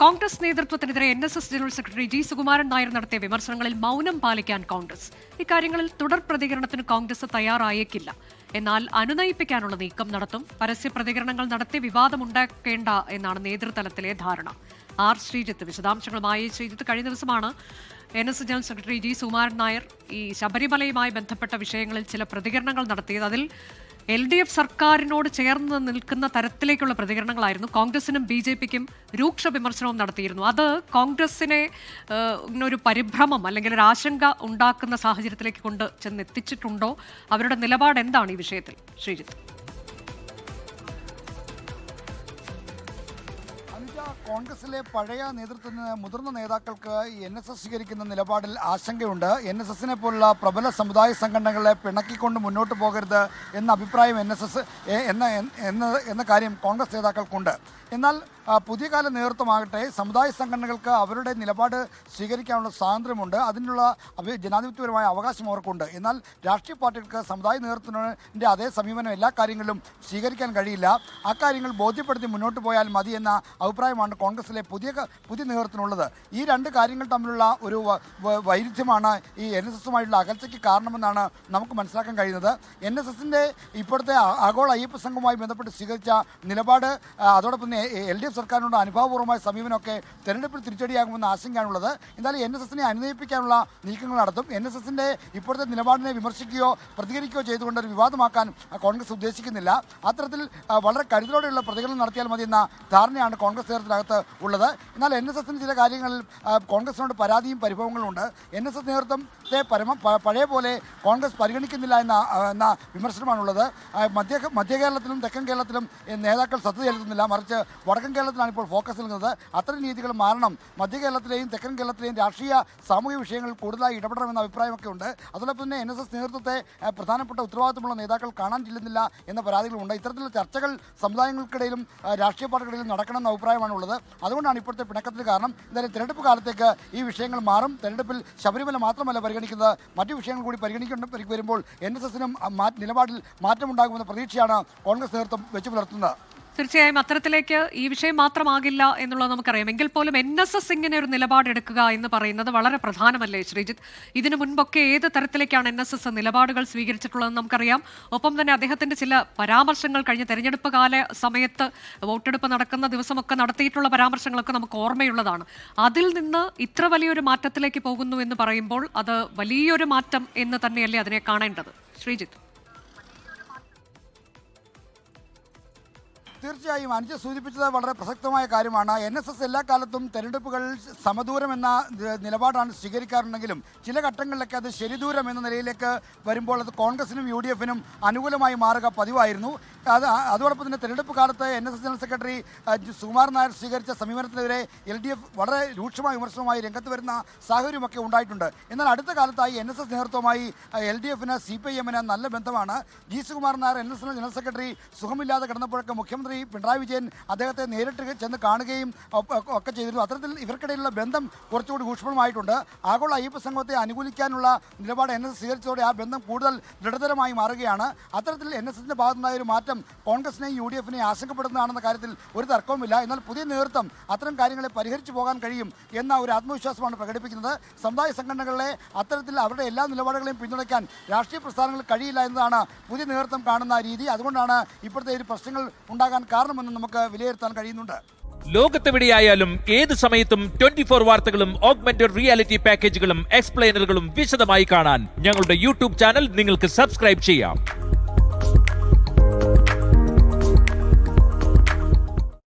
കോൺഗ്രസ് നേതൃത്വത്തിനെതിരെ NSS general secretary G Sukumaran Nair നടത്തിയ വിമർശനങ്ങളിൽ മൗനം പാലിക്കാൻ കോൺഗ്രസ്. ഇക്കാര്യങ്ങളിൽ തുടർ പ്രതികരണത്തിന് കോൺഗ്രസ് തയ്യാറായേക്കില്ല. എന്നാൽ അനുനയിപ്പിക്കാനുള്ള നീക്കം നടത്തും. പരസ്യ പ്രതികരണങ്ങൾ നടത്തി വിവാദമുണ്ടാക്കേണ്ട എന്നാണ് നേതൃതലത്തിലെ ധാരണ. ആർ ശ്രീജിത്ത് വിശദാംശങ്ങളുമായി. ശ്രീജിത്ത്, കഴിഞ്ഞ ദിവസമാണ് NSS general secretary G Sukumaran Nair ഈ ശബരിമലയുമായി ബന്ധപ്പെട്ട വിഷയങ്ങളിൽ ചില പ്രതികരണങ്ങൾ നടത്തിയത്. അതിൽ LDF സർക്കാരിനോട് ചേർന്ന് നിൽക്കുന്ന തരത്തിലേക്കുള്ള പ്രതികരണങ്ങളായിരുന്നു. കോൺഗ്രസിനും BJPക്കും രൂക്ഷ വിമർശനവും നടത്തിയിരുന്നു. അത് കോൺഗ്രസിനെ ഒരു പരിഭ്രമം അല്ലെങ്കിൽ ഒരു ആശങ്ക ഉണ്ടാക്കുന്ന സാഹചര്യത്തിലേക്ക് കൊണ്ട് ചെന്നെത്തിച്ചിട്ടുണ്ടോ? അവരുടെ നിലപാട് എന്താണ് ഈ വിഷയത്തിൽ, ശ്രീജിത്ത്? കോൺഗ്രസിലെ പഴയ നേതൃത്വത്തിന് മുതിർന്ന നേതാക്കൾക്ക് NSS സ്വീകരിക്കുന്ന നിലപാടിൽ ആശങ്കയുണ്ട്. NSSനെ പോലുള്ള പ്രബല സമുദായ സംഘടനകളെ പിണക്കിക്കൊണ്ട് മുന്നോട്ട് പോകരുത് എന്ന അഭിപ്രായം NSS എന്ന കാര്യം കോൺഗ്രസ് നേതാക്കൾക്കുണ്ട്. എന്നാൽ പുതിയ കാല നേതൃത്വമാകട്ടെ സമുദായ സംഘടനകൾക്ക് അവരുടെ നിലപാട് സ്വീകരിക്കാനുള്ള സ്വാതന്ത്ര്യമുണ്ട്. അതിനുള്ള ജനാധിപത്യപരമായ അവകാശം അവർക്കുണ്ട്. എന്നാൽ രാഷ്ട്രീയ പാർട്ടികൾക്ക് സമുദായ നേതൃത്വത്തിൻ്റെ അതേ സമീപനം എല്ലാ കാര്യങ്ങളിലും സ്വീകരിക്കാൻ കഴിയില്ല. അക്കാര്യങ്ങൾ ബോധ്യപ്പെടുത്തി മുന്നോട്ട് പോയാൽ മതി എന്ന അഭിപ്രായമാണ് കോൺഗ്രസിലെ പുതിയ നേതൃത്വത്തിനുള്ളത്. ഈ രണ്ട് കാര്യങ്ങൾ തമ്മിലുള്ള ഒരു വൈരുദ്ധ്യമാണ് ഈ NSSുമായിട്ടുള്ള അകൽച്ചയ്ക്ക് കാരണമെന്നാണ് നമുക്ക് മനസ്സിലാക്കാൻ കഴിയുന്നത്. NSSൻ്റെ ഇപ്പോഴത്തെ ആഗോള അയ്യപ്പ സംഘവുമായി ബന്ധപ്പെട്ട് സ്വീകരിച്ച നിലപാട്, അതോടൊപ്പം LDF സർക്കാരിനോട് അനുഭാവപൂർവ്വമായ സമീപനമൊക്കെ തെരഞ്ഞെടുപ്പിൽ തിരിച്ചടിയാകുമെന്ന ആശങ്കയാണുള്ളത്. എന്തായാലും NSSനെ അനുനയിപ്പിക്കാനുള്ള നീക്കങ്ങൾ നടത്തും. NSSൻ്റെ ഇപ്പോഴത്തെ നിലപാടിനെ വിമർശിക്കുകയോ പ്രതികരിക്കുകയോ ചെയ്തുകൊണ്ട് ഒരു വിവാദമാക്കാൻ കോൺഗ്രസ് ഉദ്ദേശിക്കുന്നില്ല. അത്തരത്തിൽ വളരെ കരുതലോടെയുള്ള പ്രതികരണം നടത്തിയാൽ മതി എന്ന ധാരണയാണ് കോൺഗ്രസ് നേതൃത്വത്തിനകത്ത് ഉള്ളത്. എന്നാൽ NSSന് ചില കാര്യങ്ങളിൽ കോൺഗ്രസിനോട് പരാതിയും പരിഭവങ്ങളും ഉണ്ട്. NSS നേതൃത്വത്തെ പഴയ പോലെ കോൺഗ്രസ് പരിഗണിക്കുന്നില്ല എന്ന വിമർശനമാണുള്ളത്. മധ്യ കേരളത്തിലും തെക്കൻ കേരളത്തിലും നേതാക്കൾ ശ്രദ്ധ ചെലുത്തുന്നില്ല, മറിച്ച് വടക്കൻ കേരളത്തിലാണ് ഇപ്പോൾ ഫോക്കസ് നൽകുന്നത്. അത്തരം രീതികൾ മാറണം. മധ്യ കേരളത്തിലെയും തെക്കൻ കേരളത്തിലെയും രാഷ്ട്രീയ സാമൂഹിക വിഷയങ്ങളിൽ കൂടുതലായി ഇടപെടണമെന്ന അഭിപ്രായമൊക്കെ ഉണ്ട്. അതോടൊപ്പം തന്നെ NSS നേതൃത്വത്തെ പ്രധാനപ്പെട്ട ഉത്തരവാദിത്തമുള്ള നേതാക്കൾ കാണാൻ ചെല്ലുന്നില്ല എന്ന പരാതികളുണ്ട്. ഇത്തരത്തിലുള്ള ചർച്ചകൾ സമുദായങ്ങൾക്കിടയിലും രാഷ്ട്രീയ പാർട്ടികളിലും നടക്കണമെന്ന അഭിപ്രായമാണുള്ളത്. അതുകൊണ്ടാണ് ഇപ്പോഴത്തെ പിണക്കത്തിന് കാരണം. എന്തായാലും തെരഞ്ഞെടുപ്പ് കാലത്തേക്ക് ഈ വിഷയങ്ങൾ മാറും. തെരഞ്ഞെടുപ്പിൽ ശബരിമല മാത്രമല്ല പരിഗണിക്കുന്നത്, മറ്റു വിഷയങ്ങൾ കൂടി പരിഗണിക്കേണ്ടി വരുമ്പോൾ NSSനും നിലപാടിൽ മാറ്റമുണ്ടാകുമെന്ന പ്രതീക്ഷയാണ് കോൺഗ്രസ് നേതൃത്വം വെച്ചു പുലർത്തുന്നത്. തീർച്ചയായും അത്തരത്തിലേക്ക് ഈ വിഷയം മാത്രമാകില്ല എന്നുള്ളത് നമുക്കറിയാം. എങ്കിൽ പോലും NSS ഇങ്ങനെ ഒരു നിലപാടെടുക്കുക എന്ന് പറയുന്നത് വളരെ പ്രധാനമല്ലേ ശ്രീജിത്ത്? ഇതിനു മുൻപൊക്കെ ഏത് തരത്തിലേക്കാണ് NSS നിലപാടുകൾ സ്വീകരിച്ചിട്ടുള്ളതെന്ന് നമുക്കറിയാം. ഒപ്പം തന്നെ അദ്ദേഹത്തിന്റെ ചില പരാമർശങ്ങൾ കഴിഞ്ഞ തെരഞ്ഞെടുപ്പ് കാല സമയത്ത് വോട്ടെടുപ്പ് നടക്കുന്ന ദിവസമൊക്കെ നടത്തിയിട്ടുള്ള പരാമർശങ്ങളൊക്കെ നമുക്ക് ഓർമ്മയുള്ളതാണ്. അതിൽ നിന്ന് ഇത്ര വലിയൊരു മാറ്റത്തിലേക്ക് പോകുന്നു എന്ന് പറയുമ്പോൾ അത് വലിയൊരു മാറ്റം എന്ന് തന്നെയല്ലേ അതിനെ കാണേണ്ടത്, ശ്രീജിത്ത്? തീർച്ചയായും അനുജ സൂചിപ്പിച്ചത് വളരെ പ്രസക്തമായ കാര്യമാണ്. NSS എല്ലാ കാലത്തും തെരഞ്ഞെടുപ്പുകൾ സമദൂരം എന്ന നിലപാടാണ് സ്വീകരിക്കാറുണ്ടെങ്കിലും ചില ഘട്ടങ്ങളിലൊക്കെ അത് ശരിദൂരം എന്ന നിലയിലേക്ക് വരുമ്പോൾ അത് കോൺഗ്രസിനും UDFനും അനുകൂലമായി മാറുക പതിവായിരുന്നു. അതോടൊപ്പം തന്നെ തെരഞ്ഞെടുപ്പ് കാലത്ത് NSS general secretary Sukumaran Nair സ്വീകരിച്ച സമീപനത്തിനെതിരെ LDF വളരെ രൂക്ഷമായ വിമർശനവുമായി രംഗത്ത് വരുന്ന സാഹചര്യമൊക്കെ ഉണ്ടായിട്ടുണ്ട്. എന്നാൽ അടുത്ത കാലത്തായി NSS നേതൃത്വമായി LDFന് CPIMന് നല്ല ബന്ധമാണ്. G Sukumaran Nair NSS general secretary സുഖമില്ലാതെ കിടന്നപ്പോഴൊക്കെ മുഖ്യമന്ത്രി പിണറായി വിജയൻ അദ്ദേഹത്തെ നേരിട്ട് ചെന്ന് കാണുകയും ഒക്കെ ചെയ്തിരുന്നു. അത്തരത്തിൽ ഇവർക്കിടയിലുള്ള ബന്ധം കുറച്ചുകൂടി ഊഷ്മളമായിട്ടുണ്ട്. ആഗോള അയ്യപ്പ സംഘത്തെ അനുകൂലിക്കാനുള്ള നിലപാട് NSS സ്വീകരിച്ചതോടെ ആ ബന്ധം കൂടുതൽ ദൃഢതരമായി മാറുകയാണ്. അത്തരത്തിൽ NSSന്റെ ഭാഗത്തുനിന്നായ ഒരു മാറ്റം കോൺഗ്രസിനെയും UDFനെയും ആശങ്കപ്പെടുന്നതാണെന്ന കാര്യത്തിൽ ഒരു തർക്കവുമില്ല. എന്നാൽ പുതിയ നേതൃത്വം അത്തരം കാര്യങ്ങളെ പരിഹരിച്ചു പോകാൻ കഴിയും എന്ന ഒരു ആത്മവിശ്വാസമാണ് പ്രകടിപ്പിക്കുന്നത്. സമുദായ സംഘടനകളെ അത്തരത്തിൽ അവരുടെ എല്ലാ നിലപാടുകളെയും പിന്തുണയ്ക്കാൻ രാഷ്ട്രീയ പ്രസ്ഥാനങ്ങൾക്ക് കഴിയില്ല എന്നതാണ് പുതിയ നേതൃത്വം കാണുന്ന രീതി. അതുകൊണ്ടാണ് ഇപ്പോഴത്തെ ഒരു പ്രശ്നങ്ങൾ ഉണ്ടാകാൻ കാരണമെന്ന് നമുക്ക് വിലയിരുത്താൻ കഴിയുന്നുണ്ട്. ലോകത്തെവിടെയായാലും ഏത് സമയത്തും 24 വാർത്തകളും ഓഗ്മെന്റഡ് റിയാലിറ്റി പാക്കേജുകളും എക്സ്പ്ലെയിനറുകളും വിശദമായി കാണാൻ ഞങ്ങളുടെ YouTube ചാനൽ നിങ്ങൾക്ക് സബ്സ്ക്രൈബ് ചെയ്യാം.